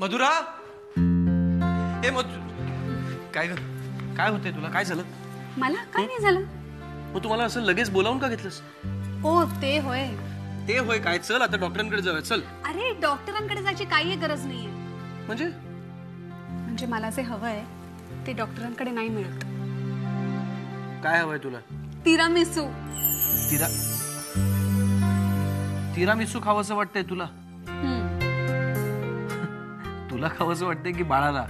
मधुरा, ए काय ग, काय होतंय तुला? काय झालं? मला काय नाही झालं. मग तुम्हाला असं लगेच बोलावून का घेतलंस? ओ ते होय. ते होय काय? चल आता डॉक्टरांकडे जाऊया. चल. अरे डॉक्टरांकडे जायची काही गरज नाहीये. म्हणजे मला जे हवंय ते डॉक्टरांकडे नाही मिळत. काय हवंय तुला? तिरामिसू. तिरामिसू खावंसं वाटतंय तुला? तुला खावंसं वाटतंय की बाळाला?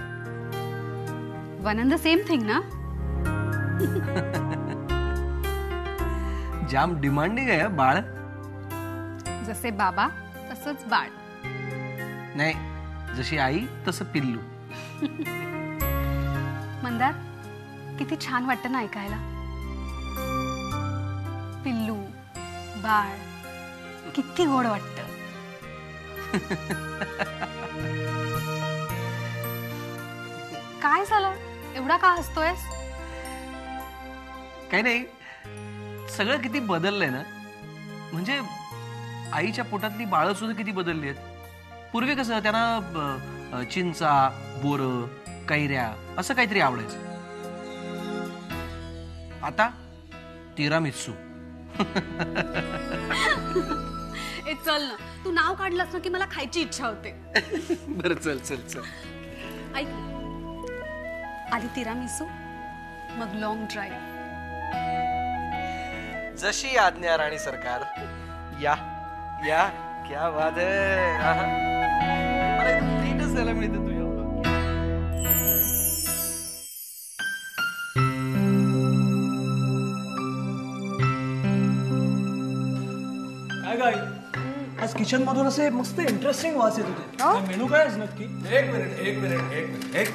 One and the same thing ना. जाम डिमांडिंग आहे बाळ. जसे बाबा तसंच बाळ. नाही, जशी आई तसं पिल्लू. मंदार, किती छान वाटतं ना ऐकायला. पिल्लू, बाळ, किती गोड वाटतं. काय झालं? एवढा का हसतोयस? काही नाही, सगळं किती बदललंय ना. म्हणजे आईच्या पोटातली बाळं सुद्धा किती बदलली आहेत. पूर्वी कसं त्यांना चिंचा, बोरं, कैऱ्या असं काहीतरी आवडायचं. आता तिरामिसू. ए चल ना, तू नाव काढलंस ना की मला खायची इच्छा होते. बरं चल चल चल. ऐक, आधी तिरामिसू, मग लॉंग ड्राईव्ह. जशी आज्ञा राणी सरकार. या या, क्या बात है. मला एकदम ट्रीटच द्यायला मिळते तुझ्या. काय काय आज किचन मधून असे मस्त इंटरेस्टिंग वास येत होते. मेनू काय आहे नक्की? एक मिनिट.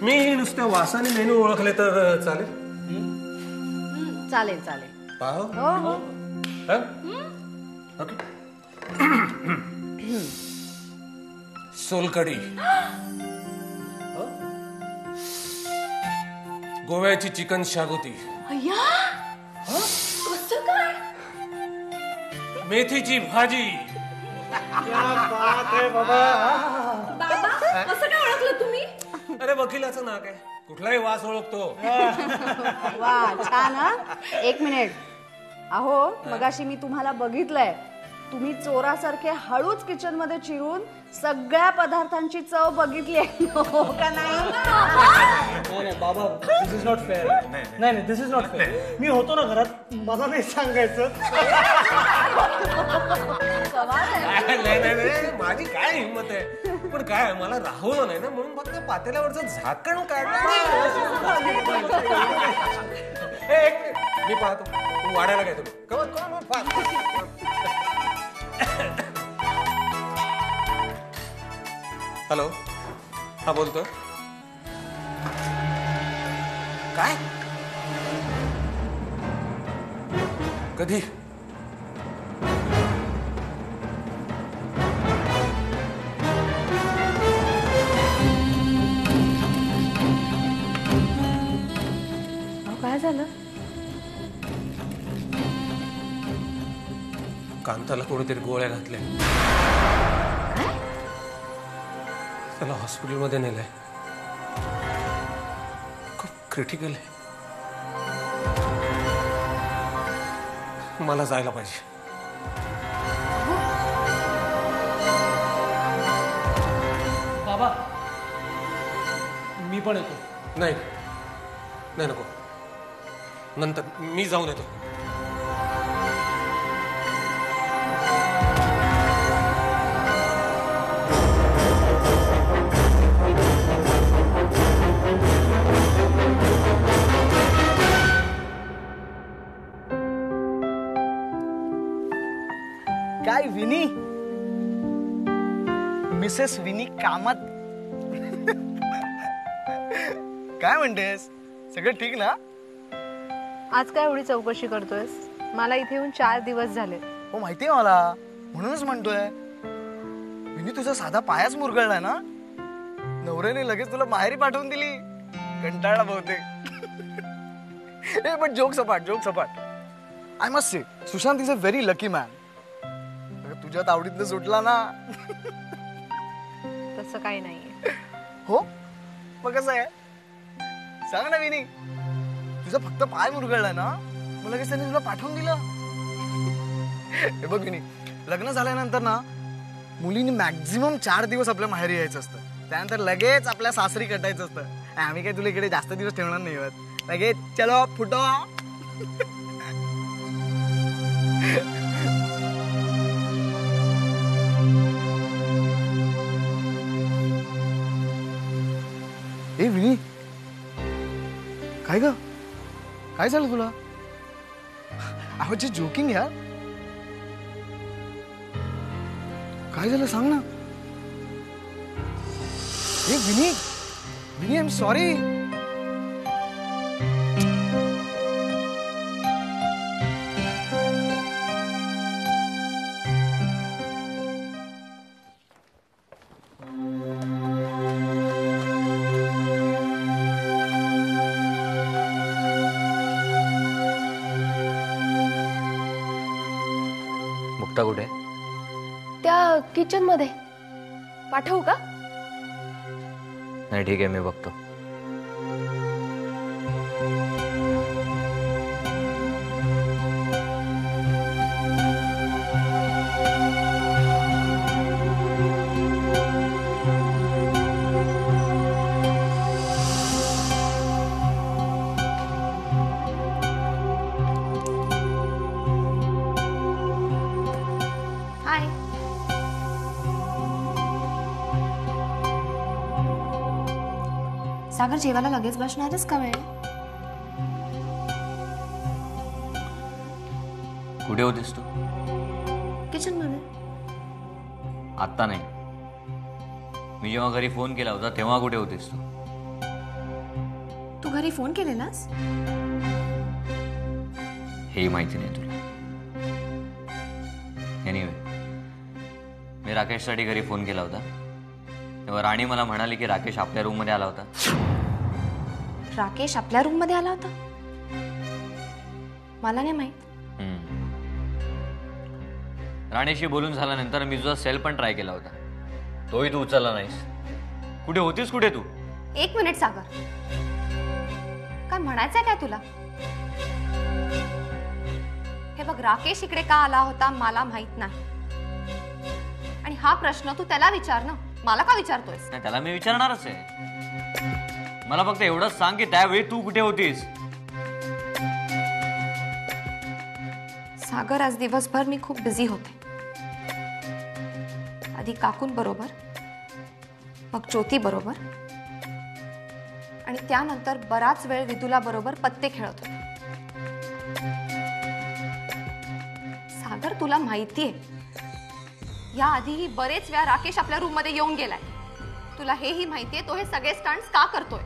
मी नुसत्या वासाने मेनू ओळखले तर चालेल? चालेल चालेल. पाहो. हो हो. ओके. सोलकढी, गोव्याची चिकन शागोती, अय्या कसं काय? मेथीची भाजी. बाबा कसं काय ओळखलं तुम्ही? अरे वकिलाचं नाक आहे, कुठलाही वास ओळखतो. वा छान. हा एक मिनिट. अहो मगाशी मी तुम्हाला बघितलंय, तुम्ही चोरासारखे हळूच किचन मध्ये चिरून सगळ्या पदार्थांची चव बघितली आहे. हो का नाही? नाही बाबा, दिस इज नॉट फेअर. नाही दिस इज नॉट फेअर. मी होतो ना घरात, मला नाही सांगायचं. नाही, माझी काय हिंमत आहे. पण काय मला राहवलं नाही ना, म्हणून फक्त पातेल्यावरचं झाकण काढलं. मी पाहतो तू वाढायला काय तुम्ही. हॅलो, हा बोलतोय. काय? कधी? काय झालं? कांताला कोणीतरी गोळ्या घातल्या. त्याला हॉस्पिटलमध्ये नेलंय. खूप क्रिटिकल आहे. मला जायला पाहिजे. बाबा मी पण येतो. नाही नाही, नको. नंतर मी जाऊन येतो. काय विनी, मिसेस विनी कामत. काय म्हणतेस? सगळं ठीक ना? आज काय एवढी चौकशी करतोयस? मला इथे येऊन 4 दिवस झाले. हो माहितीये मला, म्हणूनच म्हणतोय. विनी तुझा साधा पायाच मुरगळलाय ना. नवऱ्याने लगेच तुला माहेरी पाठवून दिली. कंटाळला बहुतेक. बट जोक सपाट. I must say Sushant is a very lucky man. तुझ्या तावडीतनं सुटला ना. तसं काही नाहीये. हो मग कसं आहे सांग ना विनी. तुझा फक्त पाय मुरगळला ना मला लगेच त्याने तुला पाठवून दिलं. हे बघ विनी, लग्न झाल्यानंतर ना मुलींनी मॅक्झिमम 4 दिवस आपल्या माहेरी यायचं असतं. त्यानंतर लगेच आपल्या सासरी कटायचं असतं. आम्ही काही तुला इकडे जास्त दिवस ठेवणार नाही आहोत. लगेच चलो फुटो. ए विनी, काय ग काय झालं तुला? आय वॉज जस्ट जोकिंग यार. काय झालं सांग ना. ए विनी, विनी आय एम सॉरी. मुक्ता कुठे आहे? त्या किचन मध्ये. पाठवू का? नाही ठीक आहे, मी बघतो. हाय. सागर जेवायला लगेच बसणारच का वेळ? कुठे होतीस तू? किचन मध्ये. आत्ता नाही, मी जेव्हा घरी फोन केला होता तेव्हा कुठे होतीस तू? तू घरी फोन केलेलास? हेही माहिती नाही तुला. एनिवे, मी राकेशसाठी घरी फोन केला होता तेव्हा राणी मला म्हणाली की राकेश आपल्या रूम मध्ये आला होता. राकेश आपल्या रूम मध्ये आला होता? मला नाही माहित. राणीशी बोलून झाल्यानंतर मी तुझा सेल पण ट्राय केला होता, तोही तू उचलला नाहीस. कुठे होतीस कुठे तू? 1 मिनिट सागर, काय म्हणायचंय काय तुला? हे बघ, राकेश इकडे का आला होता मला माहित नाही. आणि हा प्रश्न तू त्याला विचार ना, मला का विचारतोयस? नाही, त्याला मी विचारणारच आहे. मला फक्त एवढंच सांग की त्यावेळी तू कुठे होतीस? सागर, आज दिवसभर मी खूप बिझी होते. आधी काकून बरोबर, मग ज्योती बरोबर, आणि त्यानंतर बराच वेळ विदुला बरोबर पत्ते खेळत होते. सागर, तुला माहितीये या आधीही बरेच वेळा राकेश आपल्या रूम मध्ये येऊन गेलाय. तुला हेही माहितीये तो हे सगळे स्टंट्स का करतोय.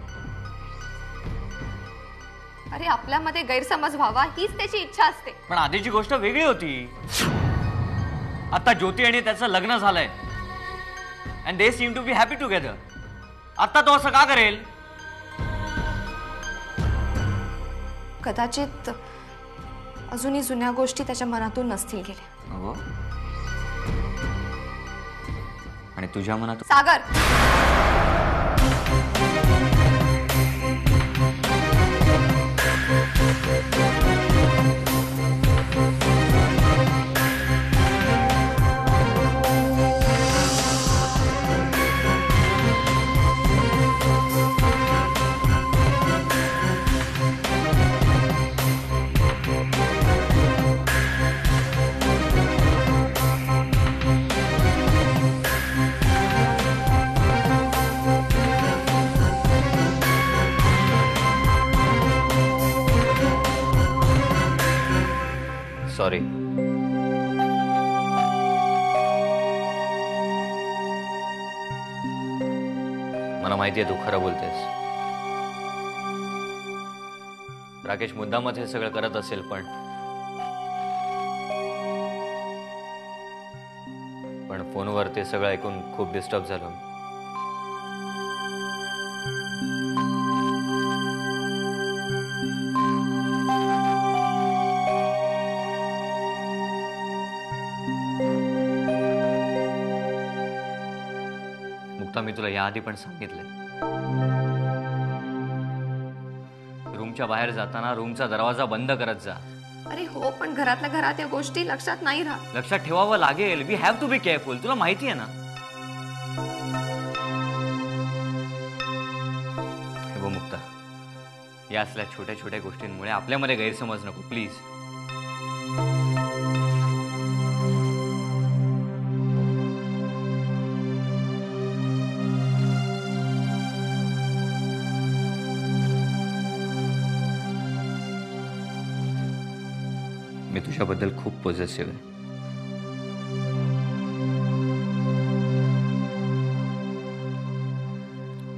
अरे, आपल्यामध्ये गैरसमज व्हावा हीच त्याची इच्छा असते. पण आधीची गोष्ट वेगळी होती. आता ज्योती आणि त्याचं लग्न झालंय and they seem to be happy together. आता तो असं का करेल? कदाचित अजूनही जुन्या गोष्टी त्याच्या मनातून नसतील गेल्या. हो, आणि तुझ्या मनात? सागर, सॉरी. मला माहितीये तू खरं बोलतेस. राकेश मुद्दामच हे सगळं करत असेल, पण फोनवर ते सगळं ऐकून खूप डिस्टर्ब झालो. मुक्ता, मी तुला याआधी पण सांगितलंय, रूमच्या बाहेर जाताना रूमचा दरवाजा बंद करत जा. अरे हो, पण घरातल्या घरात या गोष्टी लक्षात नाही राहत. लक्षात ठेवावं लागेल. We have to be careful. तुला माहिती आहे ना. हे बघ मुक्ता, या असल्या छोट्या छोट्या गोष्टींमुळे आपल्यामध्ये गैरसमज नको प्लीज. मी तुझ्याबद्दल खूप पॉझिटिव्ह आहे.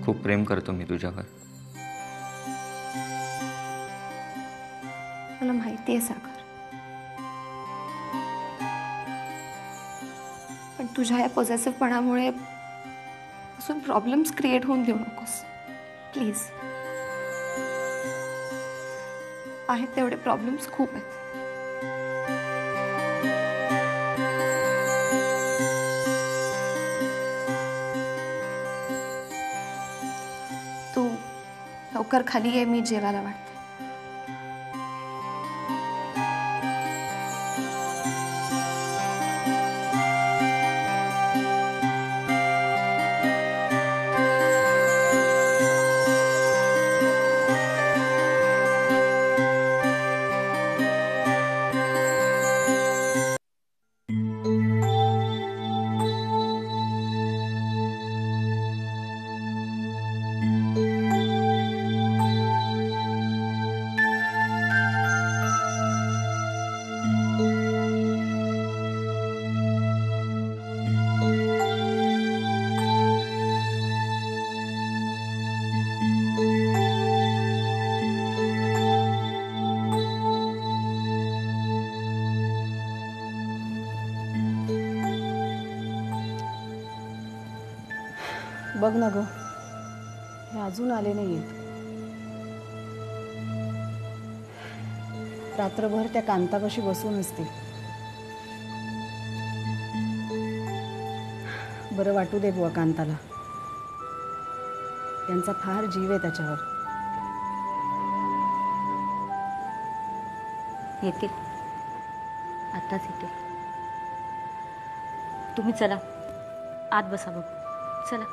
खूप प्रेम करतो मी तुझ्यावर. मला माहिती आहे सागर, पण तुझ्या या पॉझिटिव्हपणामुळे अजून प्रॉब्लेम्स क्रिएट होऊन देऊ नकोस प्लीज. आहेत तेवढे प्रॉब्लेम्स खूप आहेत. तू लवकर खाली ये, मी जेवायला वाटते. बघ ना ग, हे अजून आले नाहीयेत. रात्रभर त्या कांतापाशी बसून असते. बरं वाटू दे बुवा कांताला. त्यांचा फार जीव आहे त्याच्यावर. येतील, आताच येतील. तुम्ही चला आत बसा. बघ चला.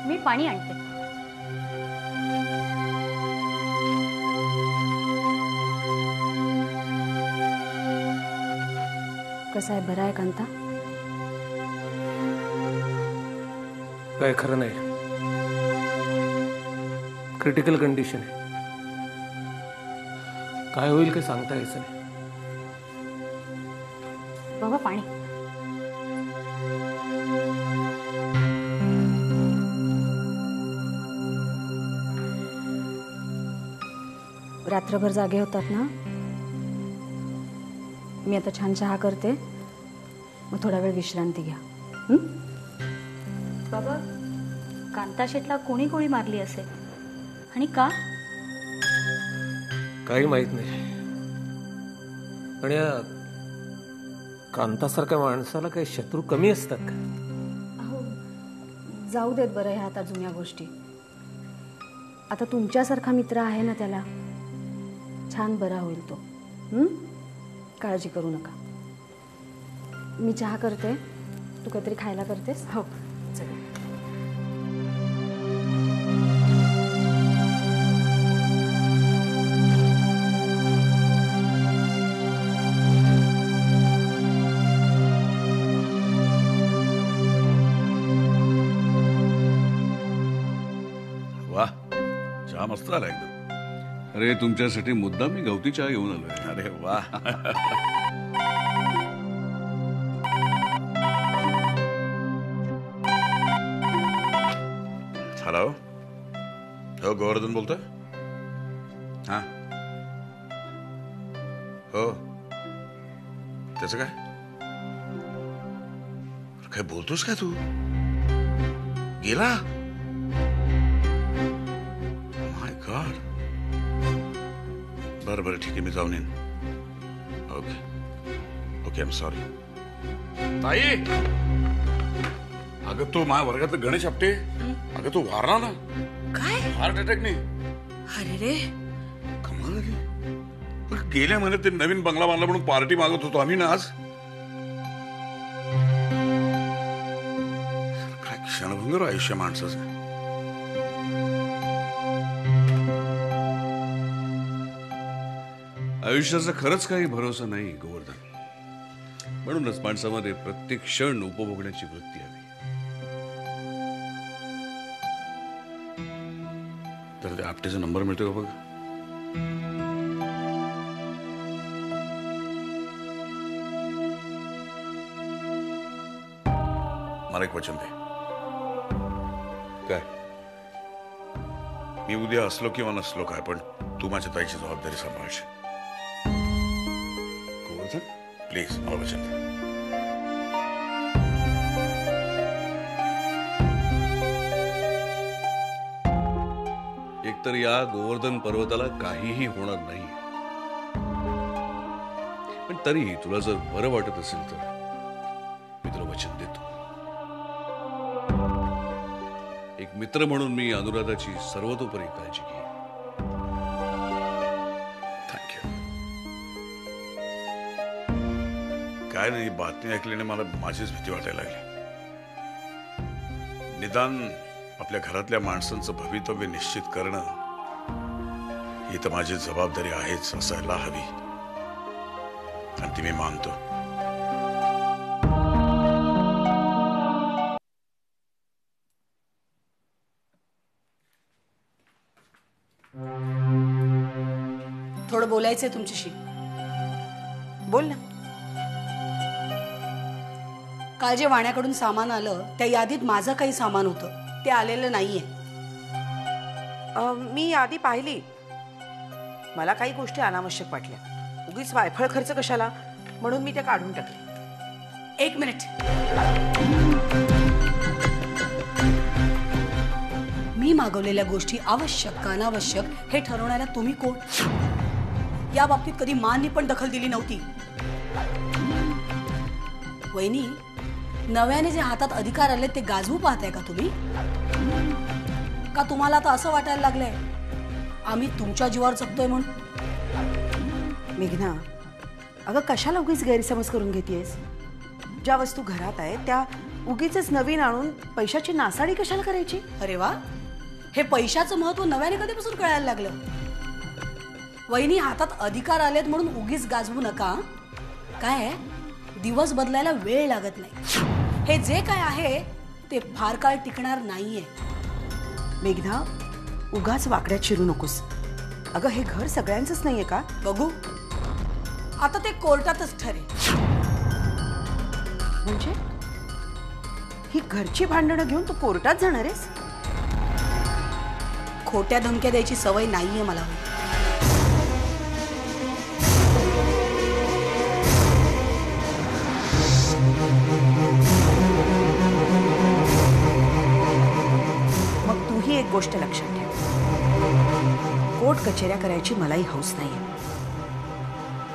मी पाणी आणते. कसा आहे, बरा आहे कांता? काय खरं नाही, क्रिटिकल कंडिशन आहे. काय होईल काय सांगता यायचं नाही. बाबा पाणी. रात्रभर जागे होतात ना. मी आता छान चहा करते, मग थोडा वेळ विश्रांती घ्या. बाबा, कांता शेटला कोणी गोळी मारली असेल आणि का? काही माहित नाही. पण या कांतासारख्या माणसाला काही शत्रू कमी असतात का? अहो, जाऊ देत बरं ह्या आता जुन्या गोष्टी. आता तुमच्यासारखा मित्र आहे ना त्याला, छान बरा होईल तो. काळजी करू नका. मी चहा करते, तू काहीतरी खायला करतेस? हो चल. वा, चहा मस्त आला एकदम. अरे तुमच्यासाठी मुद्दाम मी गवती चहा घेऊन आलोय. अरे वा. हॅलो, हो गोवर्धन बोलतोय. हा हो, त्याचं काय? काय बोलतोस काय तू? गेला? बरं बरं ठीक आहे, मी जाऊन येईन. Okay okay, I am sorry. ताई, अगं तो माझ्या वर्गातला गणेश आपटे, अगं तो वारला ना. काय? हार्ट अटॅकने. अरे रे, कमाल झाली. पण गेल्या महिन्यात ते नवीन बंगला बांधला म्हणून पार्टी मागत होतो आम्ही ना. आज काय क्षणभंगर आयुष्य माणसाचं. आयुष्याचा खरंच काही भरोसा नाही गोवर्धन. म्हणूनच माणसामध्ये प्रत्येक क्षण उपभोगण्याची वृत्ती हवी. तर त्या आपटेचा नंबर मिळतो का बघ. मला एक वचन दे. काय? मी उद्या असलो किंवा नसलो काय, पण तू माझ्या ताईची जबाबदारी सांभाळशील. प्लीज मला वचन दे. एकतर या गोवर्धन पर्वताला काहीही होणार नाही, पण तरीही तुला जर बरं वाटत असेल तर मी तुला वचन देतो. एक मित्र म्हणून मी अनुराधाची सर्वतोपरी काळजी घेईन. थँक्यू. काय नाही, बातमी ऐकल्याने मला माझीच भीती वाटायला लागली. निदान आपल्या घरातल्या माणसांचं भवितव्य निश्चित करणं ही तर माझी जबाबदारी आहेच असायला हवी, आणि ती मी मानतो. थोडं बोलायचंय तुमच्याशी. बोल ना. काल जे वाण्याकडून सामान आलं त्या यादीत माझं काही सामान होतं, ते आलेलं नाहीये. मी यादी पाहिली. मला काही गोष्टी अनावश्यक वाटल्या. उगीच वायफळ खर्च कशाला, म्हणून मी त्या काढून टाकले. एक मिनिट. मी मागवलेल्या गोष्टी आवश्यक का अनावश्यक हे ठरवणाऱ्या तुम्ही कोण? या बाबतीत कधी माननी पण दखल दिली नव्हती. वहिनी, नव्याने जे हातात अधिकार आले ते गाजवू पाहताय का तुम्ही? का तुम्हाला आता असं वाटायला लागलंय आम्ही तुमच्या जीवावर जगतोय म्हणून? मेघना, अगं कशाला उगीच गैरसमज करून घेतेयस? ज्या वस्तू घरात आहेत त्या उगीच नवीन आणून पैशाची नासाडी कशाला करायची? अरे वा, हे पैशाचं महत्व नव्याने कधीपासून कळायला लागलं? वहिनी, हातात अधिकार आलेत म्हणून उगीच गाजवू नका. काय दिवस बदलायला वेळ लागत नाही. हे जे काय आहे ते फार काळ टिकणार नाहीये. मेघना, उगाच वाकड्यात शिरू नकोस. अगं हे घर सगळ्यांचंच नाहीये का? बघू, आता ते कोर्टातच ठरेल. म्हणजे ही घरची भांडणं घेऊन तू कोर्टात जाणार आहेस? खोट्या धमक्या द्यायची सवय नाहीये मला. मग तूही एक गोष्ट लक्षात ठेव. कोर्ट कचेऱ्या करायची मलाही हौस नाहीये,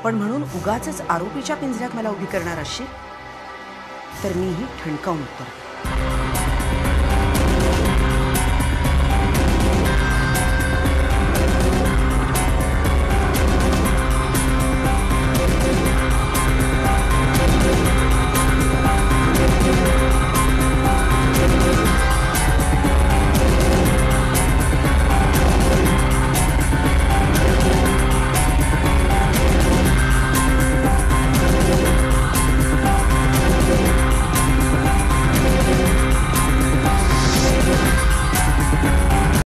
पण म्हणून उगाचच आरोपीच्या पिंजऱ्यात मला उभी करणार असशील तर मीही ठणकावून उत्तर